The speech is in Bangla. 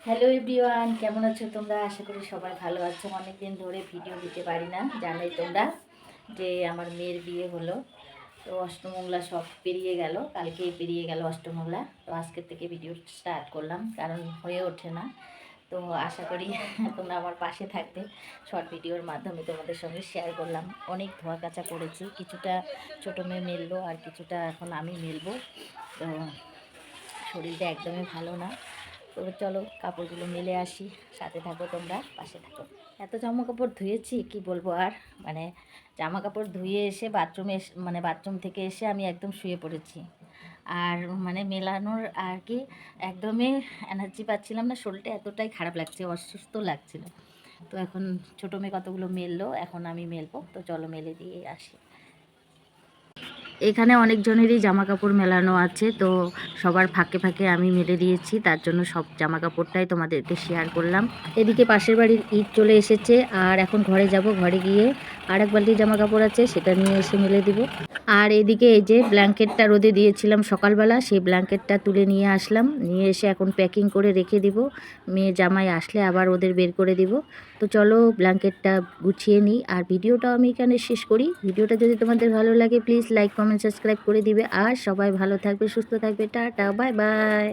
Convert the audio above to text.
হ্যালো এভরিওয়ান, কেমন আছো তোমরা? আশা করি সবাই ভালো আছো। অনেক দিন ধরে ভিডিও দিতে পারি না, জানোই তোমরা যে আমার মেয়ের বিয়ে হলো। তো অষ্টমঙ্গলা সব পেরিয়ে গেল, কালকেই পেরিয়ে গেল অষ্টমঙ্গলা। তো আজকের থেকে ভিডিও স্টার্ট করলাম, কারণ হয়ে ওঠে না। তো আশা করি তোমরা আমার পাশে থাকবে। শর্ট ভিডিওর মাধ্যমে তোমাদের সঙ্গে শেয়ার করলাম। অনেক ধোয়া কাচা করেছি, কিছুটা ছোটো মেয়ে মেললো আর কিছুটা এখন আমি মেলবো। তো শরীরটা একদমই ভালো না। তো চলো কাপড়গুলো মেলে আসি, সাথে থাকো তোমরা, পাশে থাকো। এত জামা কাপড় ধুয়েছি কি বলবো আর, মানে জামা কাপড় ধুয়ে এসে বাথরুমে মানে বাথরুম থেকে এসে আমি একদম শুয়ে পড়েছি। আর মানে মেলানোর আর কি একদমই এনার্জি পাচ্ছিলাম না, শরীরটা এতটাই খারাপ লাগছে, অসুস্থ লাগছিল। তো এখন ছোটো মেয়ে কতগুলো মেললো, এখন আমি মেলবো। তো চলো মেলে দিয়ে আসি। এখানে অনেকজনেরই জামা কাপড় মেলানো আছে, তো সবার ফাঁকে ফাঁকে আমি মেলে দিয়েছি, তার জন্য সব জামা কাপড়টাই তোমাদেরকে শেয়ার করলাম। এদিকে পাশের বাড়ির ঈদ চলে এসেছে, আর এখন ঘরে যাব, ঘরে গিয়ে আর এক বালতি জামা কাপড় আছে, সেটা নিয়ে এসে মেলে দিব। আর এদিকে এই যে ব্ল্যাঙ্কেটটা রোদে দিয়েছিলাম সকালবেলা, সেই ব্ল্যাঙ্কেটটা তুলে নিয়ে আসলাম, নিয়ে এসে এখন প্যাকিং করে রেখে দিব। মেয়ে জামাই আসলে আবার ওদের বের করে দিব। তো চলো ব্ল্যাঙ্কেটটা গুছিয়ে নিই, আর ভিডিওটাও আমি এখানে শেষ করি। ভিডিওটা যদি তোমাদের ভালো লাগে প্লিজ লাইক কমেন্ট সাবস্ক্রাইব করে দিবে, আর সবাই ভালো থাকবে, সুস্থ থাকবে। Tata, bye bye.